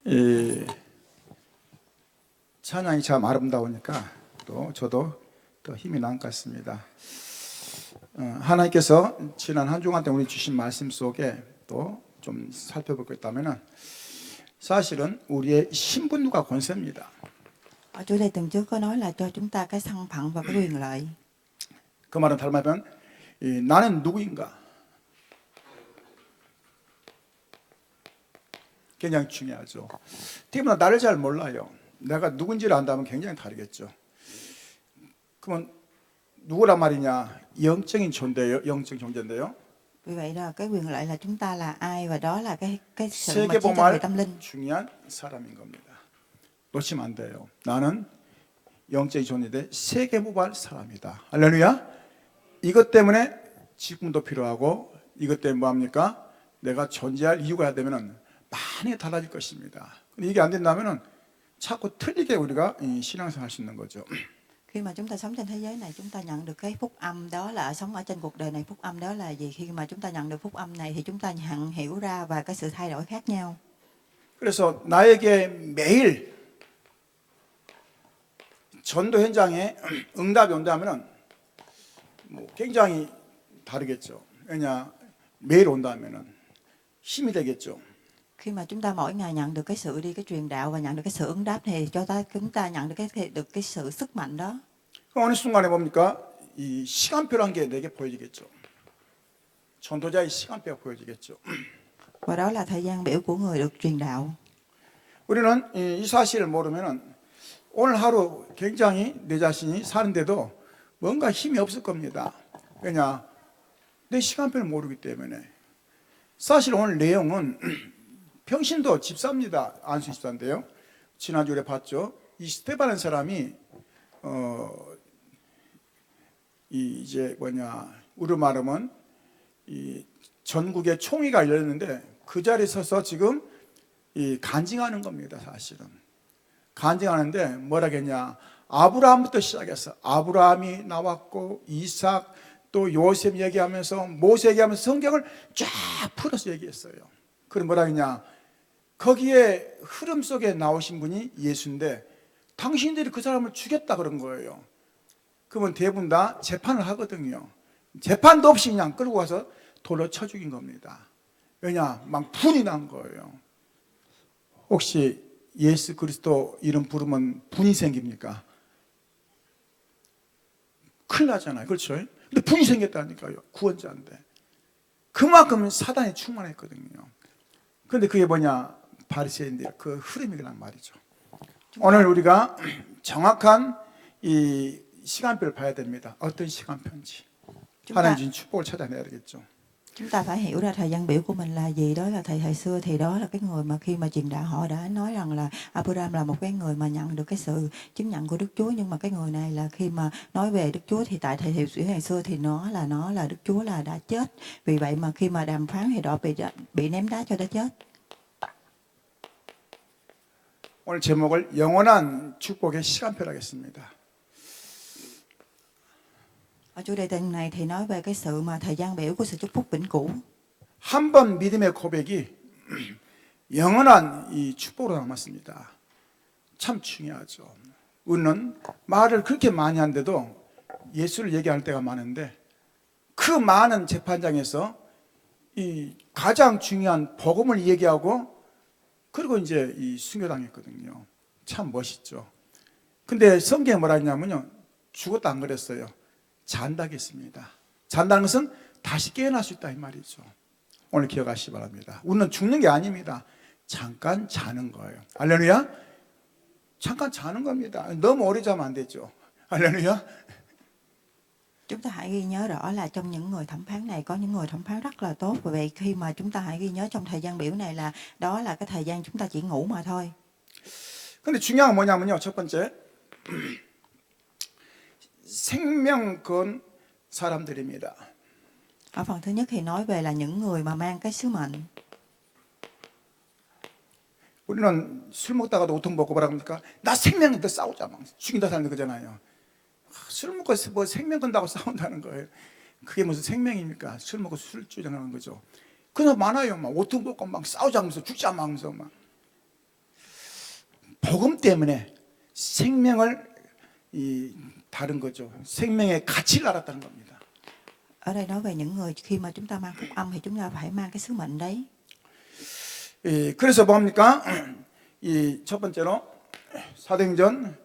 이 찬양이 참 아름다우니까 또 저도 더 힘이 난 것 같습니다. 하나님께서 지난 한 주간 동안 우리 주신 말씀 속에 또 좀 살펴볼 것 있다면은 사실은 우리의 신분과 권세입니다. Ở chủ đề tuần trước có nói là cho chúng ta cái thân phận và cái quyền lợi. 그 말은 다른 말하면 나는 누구인가? 굉장히 중요하죠. 특히나 나를 잘 몰라요. 내가 누군지를 안다면 굉장히 다르겠죠. 그러면 누구란 말이냐? 영적인 존재예요. 영적인 존재인데요. Vì vậy là cái quyền lợi là chúng ta là ai, và đó là cái sự mà 세계 chiến tranh về 보말 tâm linh. 중요한 사람인 겁니다. 놓치면 안 돼요. 나는 영적인 존재인데 세계 보말 사람이다. 할렐루야. 이것 때문에 지금도 필요하고 이것 때문에 뭐합니까? 내가 존재할 이유가 되면은 많이 달라질 것입니다. 근데 이게 안 된다면은 자꾸 틀리게 우리가 신앙생활 할 수 있는 거죠. Khi mà chúng ta sống trên thế giới này, chúng ta nhận được cái phúc âm, đó là sống ở trên cuộc đời này. Phúc âm đó là gì? Khi mà chúng ta nhận được phúc âm này thì chúng ta nhận hiểu ra và cái sự thay đổi khác nhau. 그래서 나에게 매일 전도 현장에 응답이 온다면은 뭐 굉장히 다르겠죠. 왜냐 매일 온다면은 힘이 되겠죠. Khi mà chúng ta mỗi ngày nhận được cái sự đi cái truyền đạo và nhận được cái sự ứng đáp thì chúng ta nhận được cái sự sức mạnh đó. 어느 순간에 뭡니까? 이 시간표란 게 내게 보여지겠죠. 전도자의 시간표가 보여지겠죠. Và đó là thời gian biểu của người được truyền đạo. 우리는 이 사실을 모르면은 오늘 하루 굉장히 내 자신이 사는데도 뭔가 힘이 없을 겁니다. 왜냐? 내 시간표를 모르기 때문에. 사실 오늘 내용은 평신도 집사입니다. 안수 집사인데요. 지난주에 봤죠. 이 스테반이라는 사람이 이제 우리 말하면 이 전국의 총회가 열렸는데 그 자리에 서서 지금 간증하는 겁니다. 사실은 간증하는데 뭐라겠냐? 아브라함부터 시작해서 아브라함이 나왔고 이삭 또 요셉 얘기하면서 모세 얘기하면서 성경을 쫙 풀어서 얘기했어요. 그럼 뭐라겠냐? 거기에 흐름 속에 나오신 분이 예수인데 당신들이 그 사람을 죽였다 그런 거예요. 그러면 대부분 다 재판을 하거든요. 재판도 없이 그냥 끌고 가서 돌로 쳐 죽인 겁니다. 왜냐? 막 분이 난 거예요. 혹시 예수 그리스도 이름 부르면 분이 생깁니까? 큰일 나잖아요. 그렇죠? 근데 분이 생겼다니까요. 구원자인데. 그만큼 사단이 충만했거든요. 그런데 그게 뭐냐? 바리새인들 그 흐름이란 말이죠. 오늘 우리가 정확한 이 시간표를 봐야 됩니다. 어떤 시간표인지. 하나님 주신 축복을 찾아내야 되겠죠. Chúng ta phải hiểu ra thời gian biểu của mình là gì. Đó là thời xưa thì đó là cái người mà khi mà truyền đạo họ đã nói rằng là Abraham là một cái người mà nhận được cái sự chứng nhận của Đức Chúa, nhưng mà cái người này là khi mà nói về Đức Chúa thì tại thời ngày xưa thì nó là Đức Chúa là đã chết. Vì vậy mà khi mà đàm phán thì đó bị ném đá cho đã chết. 오늘 제목을 영원한 축복의 시간표로 하겠습니다. Ở chủ đề tuần này thì nói về cái sự mà thời gian biểu của sự chúc phúc vĩnh cửu. 한 번 믿음의 고백이 영원한 이 축복으로 남았습니다. 참 중요하죠. 우리는 말을 그렇게 많이 하는데도 예수를 얘기할 때가 많은데 그 많은 재판장에서 이 가장 중요한 복음을 얘기하고 그리고 이제 이 순교당했거든요. 참 멋있죠. 근데 성경에 뭐라 했냐면요. 죽었다 안 그랬어요. 잔다고 했습니다. 잔다는 것은 다시 깨어날 수 있다 이 말이죠. 오늘 기억하시기 바랍니다. 우리는 죽는 게 아닙니다. 잠깐 자는 거예요. 할렐루야. 잠깐 자는 겁니다. 너무 오래 자면 안 되죠. 할렐루야. Chúng ta hãy ghi nhớ rõ là trong những người thẩm phán này có những người thẩm phán rất là tốt. Vì vậy khi mà chúng ta hãy ghi nhớ trong thời gian biểu này là đó là cái thời gian chúng ta chỉ ngủ mà thôi. 근데 중요한 건 뭐냐면요. 첫 번째 생명 건 사람들입니다. Ở phần thứ nhất thì nói về là những người mà mang cái sứ mệnh. 우리는 술 먹다가도 오통 먹고 뭐라 합니까? 나 생명인데 싸우자 막 죽인다 사는 거잖아요. 술 먹고 뭐 생명 건다고 싸운다는 거예요. 그게 무슨 생명입니까? 술 먹고 술 주장하는 거죠. 그냥 많아요. 막 오통 먹고 막 싸우자 하면서 죽자 하면서 막. 복음 때문에 생명을 다른 거죠. 생명의 가치를 알았다는 겁니다. Ở đây nói về những người khi mà chúng ta mang phúc âm thì chúng ta phải mang cái sứ mệnh đấy. 그래서 뭡니까? 이 첫 번째로 사도행전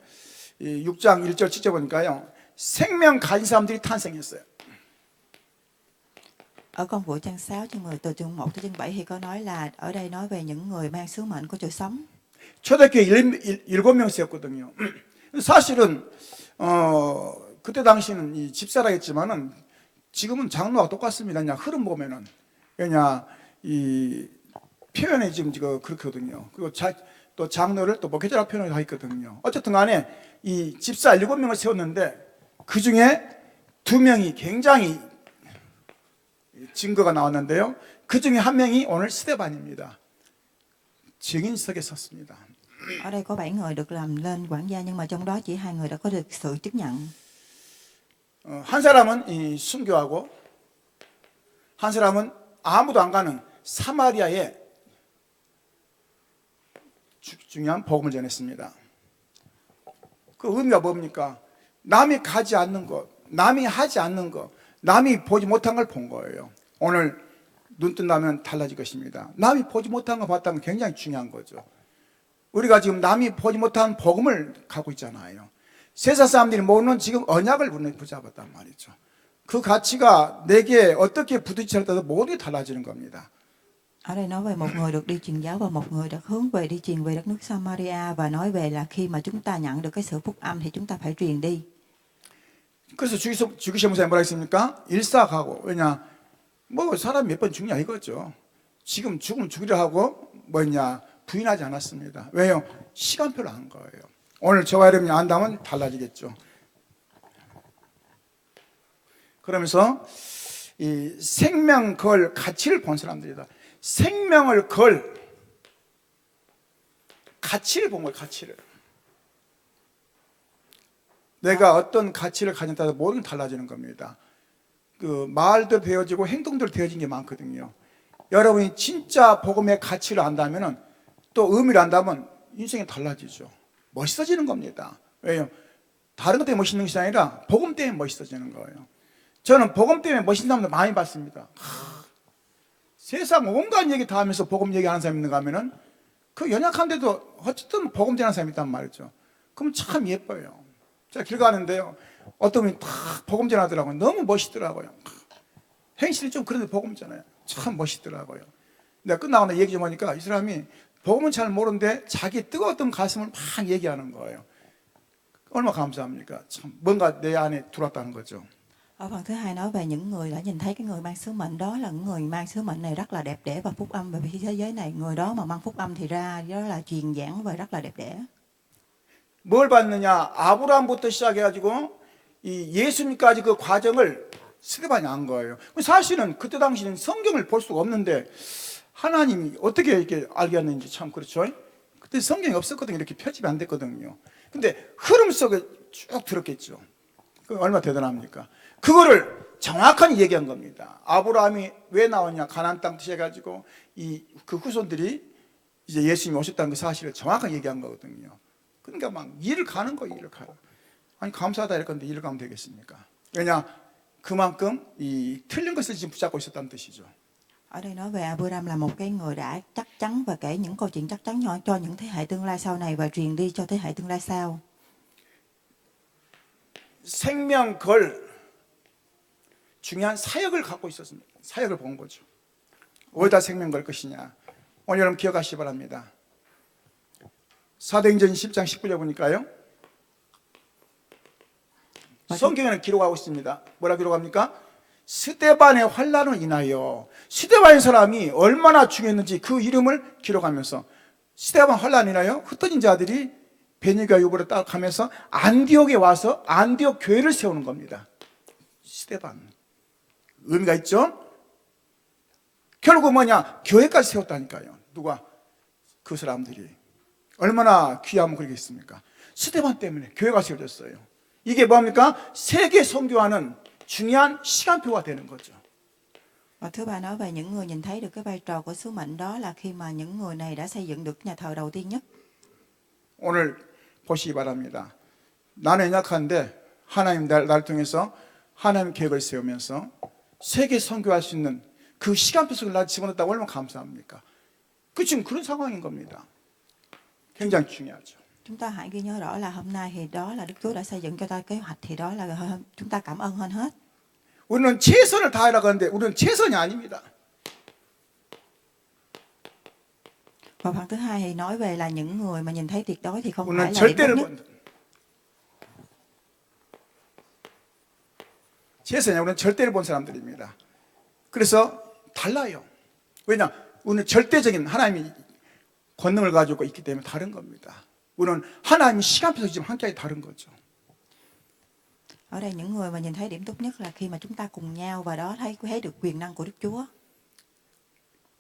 6장 1절 7절 보니까요. 생명 가진 사람들이 탄생했어요. Ở công vụ trang 6 chương 10 từ chương 1 tới chương 7 thì có nói là ở đây nói về những người mang sứ mệnh của sự sống. 초대교회 7명이었거든요. 사실은 그때 당시는 이 집사라 했지만은 지금은 장로와 똑같습니다. 그냥 흐름 보면은 그냥 이 표현이 지금 그렇거든요. 그리고 또 장로를 또 목회자라 표현을 하였거든요. 어쨌든 간에 이 집사 7명을 세웠는데 그 중에 2명이 굉장히 증거가 나왔는데요. 그 중에 한 명이 오늘 스데반입니다. 증인석에 섰습니다. Ở đây có 7 người được làm lên quản gia nhưng mà trong đó chỉ 2 người đã có được sự chứng nhận. 한 사람은 순교하고 한 사람은 아무도 안 가는 사마리아에 중요한 복음을 전했습니다. 그 의미가 뭡니까? 남이 가지 않는 것, 남이 하지 않는 것, 남이 보지 못한 걸 본 거예요. 오늘 눈 뜬다면 달라질 것입니다. 남이 보지 못한 거 봤다는 건 굉장히 중요한 거죠. 우리가 지금 남이 보지 못한 복음을 갖고 있잖아요. 세상 사람들이 모르는 지금 언약을 붙잡았단 말이죠. 그 가치가 내게 어떻게 부딪히냐에 따라서 모든 게 달라지는 겁니다. Ở đây nói về một người được đi truyền giáo và một người được hướng về đi truyền về đất nước Samaria và nói về là khi mà chúng ta nhận được cái sự phúc âm thì chúng ta phải truyền đi. 그래서 주기시 목사님 뭐라 했습니까? 일사가고. 왜냐? 뭐 사람 몇 번 죽냐 이거죠. 지금 죽으면 죽이려 하고 뭐냐 부인하지 않았습니다. 왜요? 시간표를 안 거예요. 오늘 저와 여러분이 안다면 달라지겠죠. 그러면서 이 생명 걸 가치를 본 사람들이다. 생명을 걸 가치를 본 거예요. 가치를. 내가 어떤 가치를 가진다에 따라 모든 게 달라지는 겁니다. 그 말도 되어지고 행동도 되어진 게 많거든요. 여러분이 진짜 복음의 가치를 안다면은 또 의미를 안다면 인생이 달라지죠. 멋있어지는 겁니다. 왜요? 다른 것 때문에 멋있는 것이 아니라 복음 때문에 멋있어지는 거예요. 저는 복음 때문에 멋있는 사람들 많이 봤습니다. 세상 온갖 얘기 다 하면서 복음 얘기하는 사람이 있는가 하면은 그 연약한데도 어쨌든 복음 전하는 사람이 있단 말이죠. 그럼 참 예뻐요. 제가 길 가는데요. 어떤 분이 다 복음 전하더라고요. 너무 멋있더라고요. 행실이 좀 그런데 복음이잖아요. 참 멋있더라고요. 내가 끝나고 나 얘기 좀 하니까 이 사람이 복음은 잘 모르는데 자기 뜨거웠던 가슴을 막 얘기하는 거예요. 얼마나 감사합니까? 참 뭔가 내 안에 들어왔다는 거죠. Ở phần thứ hai nói về những người đã nhìn thấy cái người mang sứ mệnh đó là những người mang sứ mệnh này rất là đẹp đẽ và phúc âm về thế giới này. Người đó mà mang phúc âm thì ra đó là truyền giảng và rất là đẹp đẽ. 뭘 봤느냐? 아브라함부터 시작해가지고 이 예수님까지 그 과정을 스데반이 안 거예요. 사실은 그때 당시는 성경을 볼 수가 없는데 하나님이 어떻게 이렇게 알겠는지 참 그렇죠. 그때 성경이 없었거든요. 이렇게 편집이 안 됐거든요. 근데 흐름 속에 쭉 들었겠죠. 그 얼마나 대단합니까? 그거를 정확하게 얘기한 겁니다. 아브라함이 왜 나왔냐? 가나안 땅 시작해가지고 그 후손들이 이제 예수님이 오셨다는 그 사실을 정확하게 얘기한 거거든요. 그러니까 막 일을 가는 거예요. 일을 가요. 아니 감사하다 이럴 건데 일을 가면 되겠습니까? 왜냐? 그만큼 이 틀린 것을 지금 붙잡고 있었다는 뜻이죠. Ở đây nói về Abraham là một cái người đã chắc chắn và kể những câu chuyện chắc chắn cho những thế hệ tương lai sau này và truyền đi cho thế hệ tương lai sau. 생명 걸 중요한 사역을 갖고 있었습니다. 사역을 본 거죠. 어디다 생명 걸 것이냐? 오늘 여러분 기억하시기 바랍니다. 사도행전 10장 19절 보니까요. 성경에는 기록하고 있습니다. 뭐라 기록합니까? 스데반의 환난으로 인하여 스데반의 사람이 얼마나 중요했는지 그 이름을 기록하면서 스데반 환난으로 인하여 흩어진 자들이 베니가 유보를 따라가면서 안디옥에 와서 안디옥 교회를 세우는 겁니다. 스데반 의미가 있죠? 결국 뭐냐? 교회까지 세웠다니까요. 누가? 그 사람들이 얼마나 귀하면 그러겠습니까? 스데반 때문에 교회가 세워졌어요. 이게 뭡니까? 세계 선교하는 중요한 시간표가 되는 거죠. Và thứ ba nói về những người nhìn thấy được cái vai trò của sứ mệnh đó là khi mà những người này đã xây dựng được nhà thờ đầu tiên nhất. 오늘 보시기 바랍니다. 나는 연약한데 하나님 날 통해서 하나님 계획을 세우면서 세계 선교할 수 있는 그 시간표 속에 날 집어넣었다고 얼마나 감사합니까? 그 지금 그런 상황인 겁니다. 굉장히 중요하죠. Chúng ta hãy ghi nhớ rõ là hôm nay thì đó là Đức Chúa đã xây dựng cho ta kế hoạch, thì đó là chúng ta cảm ơn hơn hết. 우리는 최선을 다하려고 하는데 우리는 최선이 아닙니다. Và phần thứ hai thì nói về là những người mà nhìn thấy tuyệt đối thì không phải 우리는 là điểm 절대를 tốt nhất. 본다. 최선이 우리는 절대를 본 사람들입니다. 그래서 달라요. 왜냐? 우리는 절대적인 하나님이 권능을 가지고 있기 때문에 다른 겁니다. 우리는 하나님이 시간표에서 지금 함께하기 다른 거죠. Ở đây những người mà nhìn thấy điểm tốt nhất là khi mà chúng ta cùng nhau và đó thấy được quyền năng của Đức Chúa.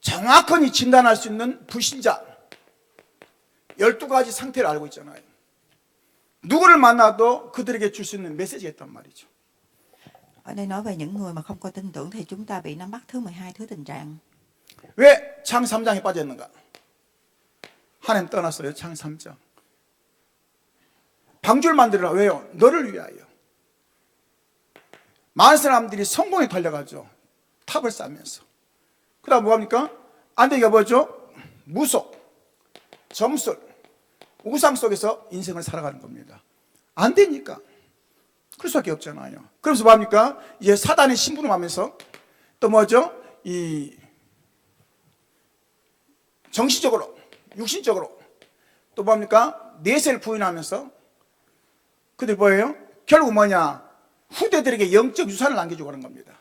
정확하게 진단할 수 있는 불신자 12가지 상태를 알고 있잖아요. 누구를 만나도 그들에게 줄 수 있는 메시지가 있단 말이죠. Ở đây nói về những người mà không có tin tưởng thì chúng ta bị nắm bắt thứ 12 thứ tình trạng. 왜 창 3장에 빠졌는가? 하나님 떠났어요. 창 3장. 방주를 만들어라. 왜요? 너를 위하여. 많은 사람들이 성공에 달려가죠. 탑을 쌓으면서. 그 다음 뭐합니까? 안되기가 뭐죠? 무속, 점술, 우상 속에서 인생을 살아가는 겁니다. 안 되니까. 그럴 수밖에 없잖아요. 그래서 뭐합니까? 이제 사단의 심부름 하면서 또 뭐죠? 이 정신적으로, 육신적으로 또 뭡니까? 내세를 부인하면서 그들이 뭐예요? 결국 뭐냐? 후대들에게 영적 유산을 남겨주고 하는 겁니다.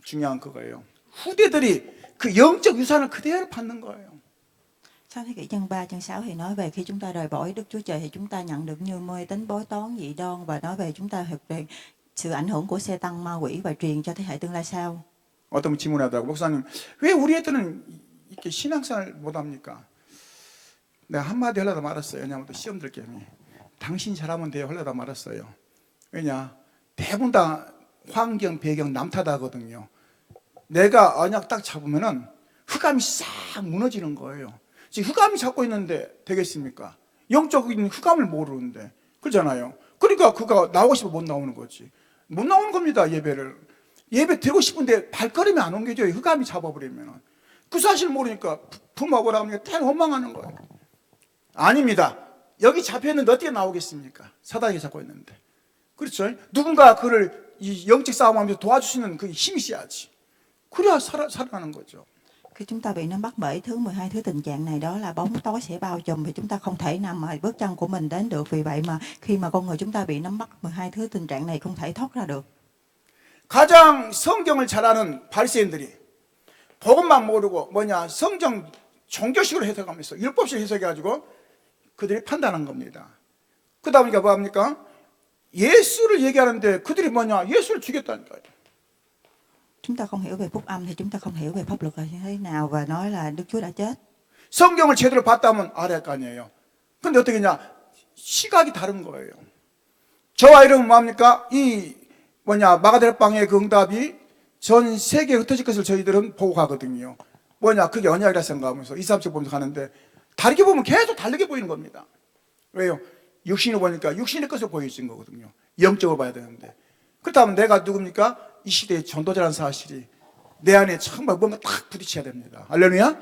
중요한 그거예요. 후대들이 그 영적 유산을 그대로 받는 거예요. Sau thế kỷ chương 3, chương 6 thì nói về khi chúng ta rời bỏ Đức Chúa Trời thì chúng ta nhận được như mê tín bói toán dị đoan, và nói về chúng ta thực về sự ảnh hưởng của xe tăng ma quỷ và truyền cho thế hệ tương lai sau. 어떤 분 질문하더라고. 목사님, 왜 우리 애들은 이렇게 신앙생활 못합니까? 내가 한마디 하려다 말았어요. 왜냐하면 또 시험 들 게임이. 당신 잘하면 돼요. 하려다 말았어요. 왜냐? 대부분 다 환경, 배경 남탓하거든요. 내가 언약 딱 잡으면은 흑암이 싹 무너지는 거예요. 지금 흑암이 잡고 있는데 되겠습니까? 영적인 흑암을 모르는데. 그러잖아요. 그러니까 그가 나오고 싶어 못 나오는 거지. 못 나오는 겁니다. 예배를. 예배 드리고 싶은데 발걸음이 안 옮겨져요. 흑암이 잡아버리면. 그 사실 모르니까 부모하고 나오니까 다 원망하는 거예요. 아닙니다. 여기 잡혀있는데 어떻게 나오겠습니까? 사단이 잡고 있는데. 그렇죠? 누군가 그를 이 영적 싸움하면서 도와주시는 그 힘이 있어야지. 그래야 살아나는 거죠. Khi chúng ta bị nắm bắt bởi thứ 12 thứ tình trạng này, đó là bóng tối sẽ bao trùm thì chúng ta không thể nằm mà bước chân của mình đến được. Vì vậy mà khi mà con người chúng ta bị nắm bắt 12 thứ tình trạng này không thể thoát ra được. 가장 성경을 잘 아는 바리새인들이 복음만 모르고 뭐냐 성경 종교식으로 해석하면서 율법식 해석해가지고 그들이 판단한 겁니다. 그러다 보니까 뭐합니까? 예수를 얘기하는데 그들이 뭐냐 예수를 죽였다니까요. Chúng ta không hiểu về phúc âm thì chúng ta không hiểu về pháp luật là như thế nào, và nói là Đức Chúa đã chết. 성경을 제대로 봤다면 알아야 할 거 아니에요. 근데 어떻게 했냐? 시각이 다른 거예요. 저와 여러분 뭐합니까? 이 뭐냐 마가다락방의 그 응답이 전 세계에 흩어질 것을 저희들은 보고 가거든요. 뭐냐 그게 언약이라 생각하면서 2, 3씩 보면서 가는데 다르게 보면 계속 다르게 보이는 겁니다. 왜요? 육신으로 보니까 육신의 것을 보여주는 거거든요. 영적으로 봐야 되는데. 그렇다면 내가 누굽니까? 이 시대의 전도자라는 사실이 내 안에 정말 뭔가 딱 부딪혀야 됩니다. 할렐루야?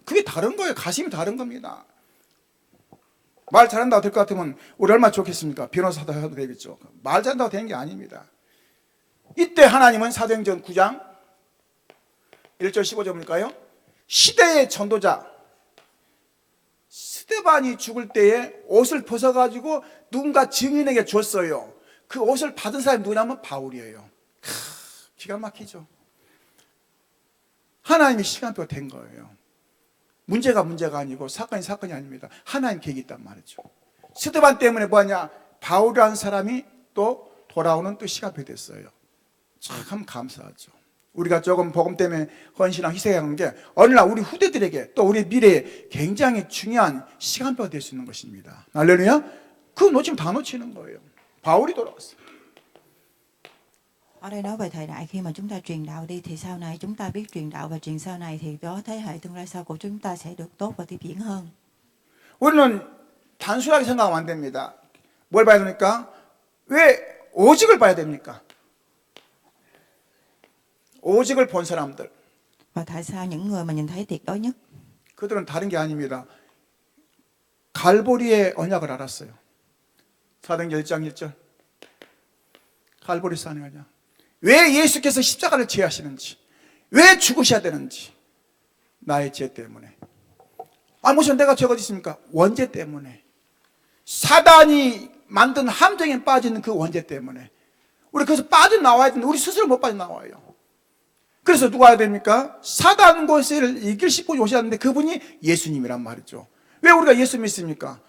그게 다른 거예요. 가심이 다른 겁니다. 말 잘한다고 될 것 같으면 우리 얼마나 좋겠습니까? 변호사도 해도 되겠죠. 말 잘한다고 되는 게 아닙니다. 이때 하나님은 사도행전 9장 1절 15절입니까요? 시대의 전도자 스데반이 죽을 때에 옷을 벗어가지고 누군가 증인에게 줬어요. 그 옷을 받은 사람이 누구냐면 바울이에요. 기가 막히죠. 하나님이 시간표가 된 거예요. 문제가 아니고 사건이 아닙니다. 하나님 계획이 있단 말이죠. 스데반 때문에 뭐하냐? 바울이라는 사람이 또 돌아오는 또 시간표 됐어요. 참 감사하죠. 우리가 조금 복음 때문에 헌신하고 희생하는 게 어느 날 우리 후대들에게 또 우리 미래에 굉장히 중요한 시간표가 될 수 있는 것입니다. 할렐루야? 그거 놓치면 다 놓치는 거예요. 바울이 돌아왔어요. Ở đây nói về thời đại khi mà chúng ta truyền đạo đi thì sau này chúng ta biết truyền đạo và truyền sau này thì đó thế hệ tương lai sau của chúng ta sẽ được tốt và tiếp diễn hơn. 우리는 단순하게 생각하면 안 됩니다. 뭘 봐야 됩니까? 왜 오직을 봐야 됩니까? 오직을 본 사람들, Và tại sao những người mà nhìn thấy tuyệt đối nhất? 그들은 다른 게 아닙니다. 갈보리의 언약을 알았어요. 사도행전 1장 1절. 갈보리 산의 언약. 왜 예수께서 십자가를 지어야 하시는지, 왜 죽으셔야 되는지, 나의 죄 때문에. 무슨 내가 죄가 어디 있습니까? 원죄 때문에. 사단이 만든 함정에 빠지는 그 원죄 때문에. 우리 그래서 빠져나와야 되는데 우리 스스로 못 빠져나와요. 그래서 누가 해야 됩니까? 사단 권세를 이길 싶고 오셨는데 그분이 예수님이란 말이죠. 왜 우리가 예수 믿습니까?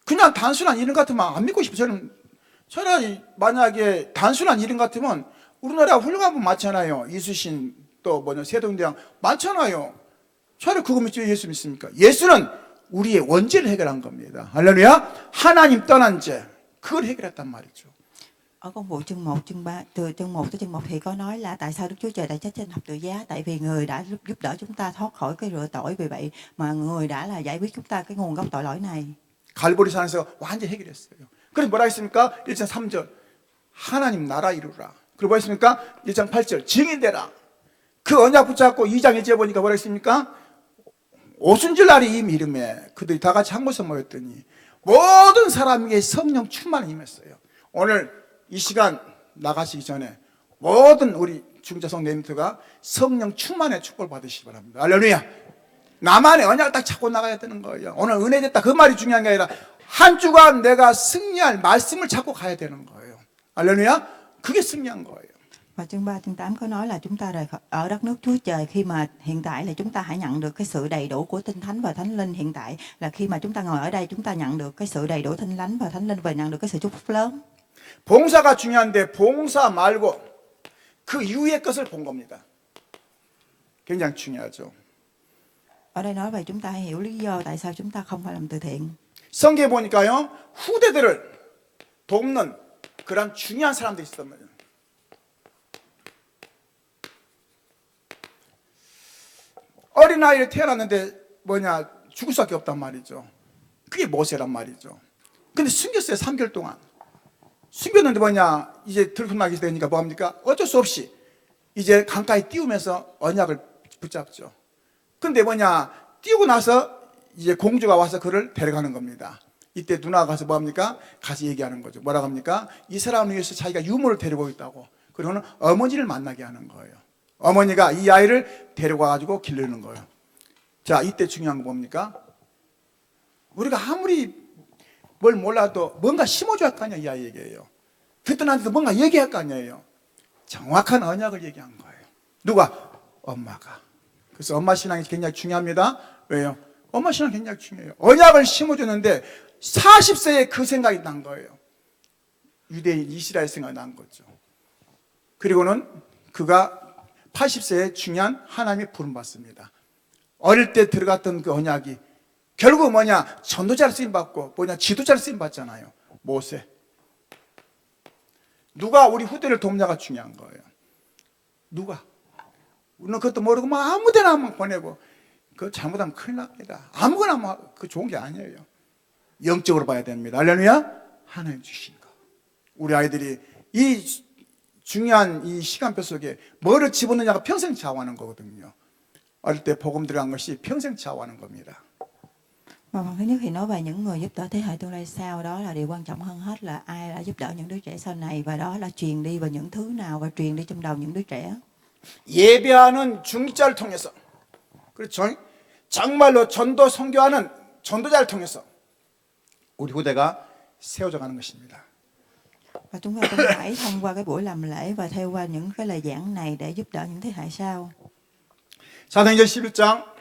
그냥 단순한 이름 같으면 안 믿고 싶어요. 저는 차라리 만약에 단순한 이름 같으면 우리나라 훌륭한 분 많잖아요. 이수신 또 세종대왕 많잖아요. 차라리 그거 믿지 왜 예수 믿습니까? 예수는 우리의 원죄를 해결한 겁니다. 할렐루야. 하나님 떠난 죄 그걸 해결했단 말이죠. Ở công vụ chương 1, chương 3, từ chương 1 tới chương 1 thì có nói là tại sao Đức Chúa Trời đã chết trên thập tự giá, tại vì người đã giúp đỡ chúng ta thoát khỏi cái rửa tội, vì vậy mà người đã là giải quyết chúng ta cái nguồn gốc tội lỗi này. 갈보리산에서 완전히 해결했어요. 그래서 뭐라 했습니까? 1장 3절 하나님 나라 이루라. 그리고 뭐라 했습니까? 1장 8절 증인되라. 그 언약 붙잡고 2장 1절에 보니까 뭐라 했습니까? 오순절 날이 이 이름에 그들이 다 같이 한 곳에 모였더니 모든 사람에게 성령 충만이 임했어요. 오늘 이 시간 나가시기 전에 모든 우리 중자성 네임트가 성령 충만의 축복을 받으시기 바랍니다. 할렐루야. 나만의 언약을 딱 잡고 나가야 되는 거예요. 오늘 은혜 됐다 그 말이 중요한 게 아니라 한 주간 내가 승리할 말씀을 잡고 가야 되는 거예요. 할렐루야. 그게 승리한 거예요. Và chương 3, chương 8 có nói là chúng ta rời ở đất nước Chúa Trời khi mà hiện tại là chúng ta hãy nhận được cái sự đầy đủ của Tinh Thánh và Thánh Linh. Hiện tại là khi mà chúng ta ngồi ở đây chúng ta nhận được cái sự đầy đủ Thánh Thánh và Thánh Linh và nhận được cái sự chúc phúc lớn. 봉사가 중요한데 봉사 말고 그 이후의 것을 본 겁니다. 굉장히 중요하죠. Ở đây nói về chúng ta hiểu lý do tại sao chúng ta không phải làm từ thiện. 성경에 보니까요 후대들을 돕는 그런 중요한 사람들이 있었단 말이에요. 어린아이를 태어났는데 죽을 수밖에 없단 말이죠. 그게 모세란 말이죠. 근데 숨겼어요. 3개월 동안 숨겼는데 이제 들통나게 되니까 뭐합니까? 어쩔 수 없이 이제 강가에 띄우면서 언약을 붙잡죠. 근데 띄우고 나서 이제 공주가 와서 그를 데려가는 겁니다. 이때 누나가 가서 뭐합니까? 가서 얘기하는 거죠. 뭐라고 합니까? 이 사람을 위해서 자기가 유모를 데리고 있다고. 그리고는 어머니를 만나게 하는 거예요. 어머니가 이 아이를 데려가가지고 기르는 거예요. 자, 이때 중요한 거 뭡니까? 우리가 아무리 뭘 몰라도 뭔가 심어줘야 할 거 아니야, 이 아이에게요. 그때한테도 뭔가 얘기할 거 아니에요. 정확한 언약을 얘기한 거예요. 누가? 엄마가. 그래서 엄마 신앙이 굉장히 중요합니다. 왜요? 엄마 신앙이 굉장히 중요해요. 언약을 심어줬는데 40세에 그 생각이 난 거예요. 유대인 이스라엘 생각이 난 거죠. 그리고는 그가 80세에 중요한 하나님의 부름 받습니다. 어릴 때 들어갔던 그 언약이 결국 전도자를 쓰임 받고 지도자를 쓰임 받잖아요. 모세. 누가 우리 후대를 돕냐가 중요한 거예요. 누가? 우리는 그것도 모르고 아무데나 한번 보내고 그거 잘못하면 큰일 납니다. 아무거나 그 좋은 게 아니에요. 영적으로 봐야 됩니다. 할렐루야. 하나님 주신 거. 우리 아이들이 이 중요한 이 시간표 속에 뭐를 집어넣느냐가 평생 좌우하는 거거든요. 어릴 때 복음 들어간 것이 평생 좌우하는 겁니다. Và phần thứ nhất thì nói về những người giúp đỡ thế hệ tương lai sau, đó là điều quan trọng hơn hết là ai đã giúp đỡ những đứa trẻ sau này, và đó là truyền đi vào những thứ nào và truyền đi trong đầu những đứa trẻ. 예배하는 중직자를 통해서, 그렇죠? 정말로 전도 선교하는 전도자를 통해서 우리 후대가 세워져 가는 것입니다. Và chúng ta cũng phải thông qua cái buổi làm lễ và theo qua những cái lời giảng này để giúp đỡ những thế hệ sau. 사도행전 11장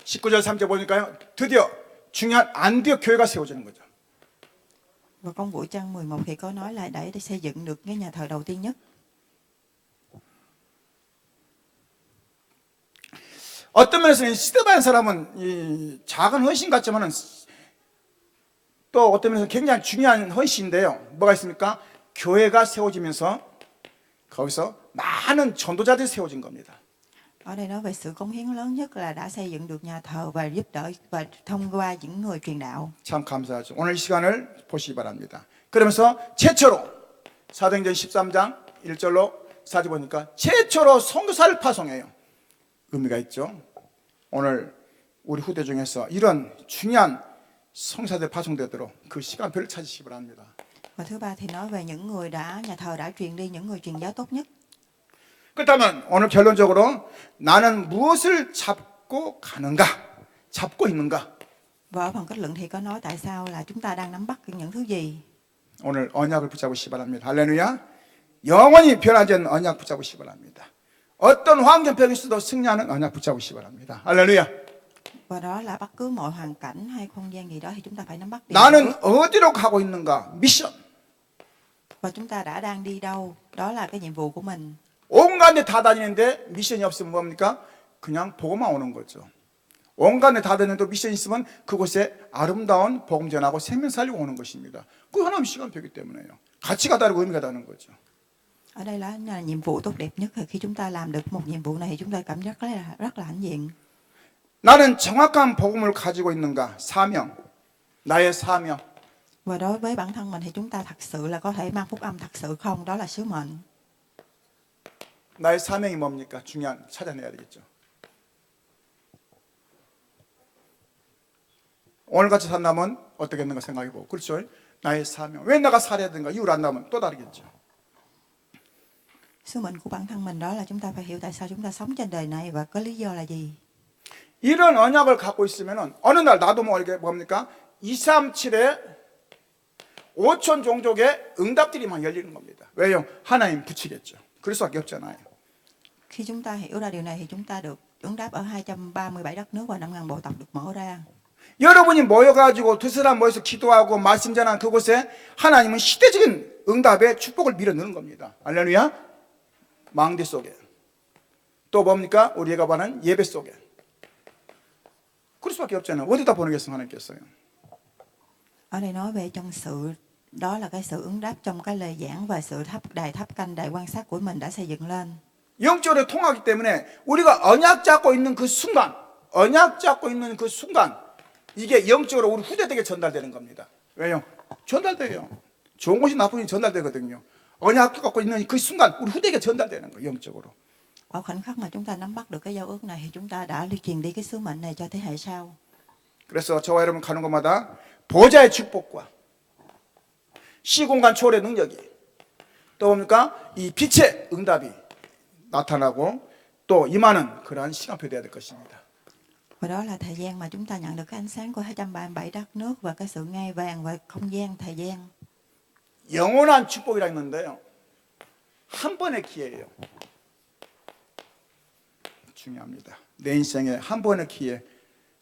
19절 3절 보니까요. 드디어 중요한 안디옥 교회가 세워지는 거죠. Và công vụ trang 11 thì có nói là để xây dựng được cái nhà thờ đầu tiên nhất. 어떤 면에서는 스데반 사람은 이 작은 헌신 같지만은 또 어떤 면에서 굉장히 중요한 헌신인데요. 뭐가 있습니까? 교회가 세워지면서 거기서 많은 전도자들이 세워진 겁니다. Ở đây nói về sự cống hiến lớn nhất là đã xây dựng được nhà thờ và giúp đỡ và thông qua những người truyền đạo. 참 감사하죠. 오늘 이 시간을 보시기 바랍니다. 그러면서 최초로 사도행전 13장 1절로 4절 보니까 최초로 선교사를 파송해요. 의미가 있죠. 오늘 우리 후대 중에서 이런 중요한 성사들 파송되도록 그 시간표를 찾으시기 바랍니다. Và thứ ba thì nói về những người nhà thờ đã truyền đi những người truyền giáo tốt nhất. 그렇다면 오늘 결론적으로 나는 무엇을 잡고 가는가? 잡고 있는가? Và ở phần kết luận thì có nói tại sao là chúng ta đang nắm bắt những thứ gì. 오늘 언약을 붙잡으시기 바랍니다. 할렐루야. 영원히 변하지 않는 언약 붙잡으시기 바랍니다. 어떤 환경병이 있어도 승리하는 언약 붙잡으시기 바랍니다. 할렐루야. Và đó là bất cứ mọi hoàn cảnh hay không gian gì đó thì chúng ta phải nắm bắt điều 나는 đó. 어디로 가고 있는가? 미션. Và chúng ta đang đi đâu, đó là cái nhiệm vụ của mình. 온갖 데 다 다니는데 미션이 없으면 뭡니까? 그냥 보고만 오는 거죠. 온갖 데 다 다니는데 미션이 있으면 그곳에 아름다운 복음 전하고 생명 살리고 오는 것입니다. 그 하나님 시간표이기 때문에요. 가치가 다르고 의미가 다른 거죠. Ở đây là nhiệm vụ tốt đẹp nhất là khi chúng ta làm được một nhiệm vụ này thì chúng ta cảm giác rất là hãnh diện. 나는 정확한 복음을 가지고 있는가? 사명. 나의 사명. Và đối với bản thân mình thì chúng ta thật sự là có thể mang phúc âm thật sự không? Đó là sứ mệnh. 나의 사명이 뭡니까? 중요한 찾아내야 되겠죠. 오늘같이 산다면 어떻겠는가 생각해보고 그렇죠? 나의 사명. 왜 내가 살아야 되는가? 이유를 안다면 또 다르겠죠. Sứ mệnh của bản thân mình đó là chúng ta phải hiểu tại sao chúng ta sống trên đời này và có lý do là gì. 이런 언약을 갖고 있으면 어느 날 나도 모르게 뭡니까? 237의 5천 종족의 응답들이 막 열리는 겁니다. 왜요? 하나님 붙이겠죠. 그럴 수밖에 없잖아요. Khi chúng ta hiểu ra điều này thì chúng ta được ứng đáp ở 237 đất nước và 5.000 bộ tộc được mở ra. 여러분이 모여가지고 두 사람 모여서 기도하고 말씀 전하는 그곳에 하나님은 시대적인 응답의 축복을 밀어넣는 겁니다. 할렐루야. 망대 속에 또 뭡니까? 우리가 받는 예배 속에 그럴 수밖에 없잖아요. 어디다 보내겠어요 하나님께서요. Ở đây nói về trong sự đó là cái sự ứng đáp trong cái lời giảng và sự đài tháp canh, đài quan sát của mình đã xây dựng lên. 영적으로 통하기 때문에 우리가 언약 잡고 있는 그 순간, 언약 잡고 있는 그 순간 이게 영적으로 우리 후대에게 전달되는 겁니다. 왜요? 전달돼요. 좋은 것이 나쁜 것이 전달되거든요. 언약 갖고 있는 그 순간 우리 후대에게 전달되는 거예요. 영적으로. Ở khoảnh khắc mà chúng ta nắm bắt được cái giao ước này thì chúng ta đã truyền đi cái sứ mệnh này cho thế hệ sau. 그래서 저와 여러분 가는 곳마다 보좌의 축복과 시공간 초월의 능력이 또 뭡니까? 이 빛의 응답이 나타나고 또 임하는 그러한 시간표 되어야 될 것입니다. Và đó là thời gian mà chúng ta nhận được cái ánh sáng của 237 đất nước và cái sự ngai vàng và không gian, thời gian. 영원한 축복이라 했는데요. 한 번의 기회예요. 중요합니다. 내 인생에 한 번의 기회.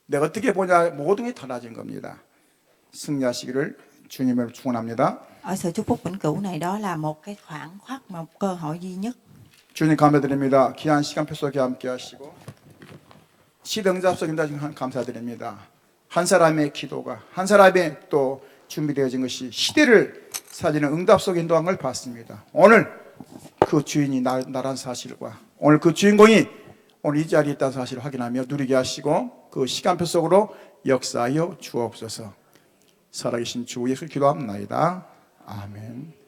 내가 어떻게 보냐 모든 게 달라진 겁니다. 승리하시기를 주님으로 축원합니다. Ở sự chúc phúc vĩnh cửu này đó là một cái khoảng khắc, một cơ hội duy nhất. 주님 감사드립니다. 귀한 시간표 속에 함께 하시고 시대응답 속에 감사드립니다. 한 사람의 기도가 한 사람의 또 준비되어진 것이 시대를 살리는 응답 속에 인도한 걸 봤습니다. 오늘 그 주인이 나란 사실과 오늘 그 주인공이 오늘 이 자리에 있다는 사실을 확인하며 누리게 하시고 그 시간표 속으로 역사하여 주옵소서. 살아계신 주 예수 기도합니다. 아멘.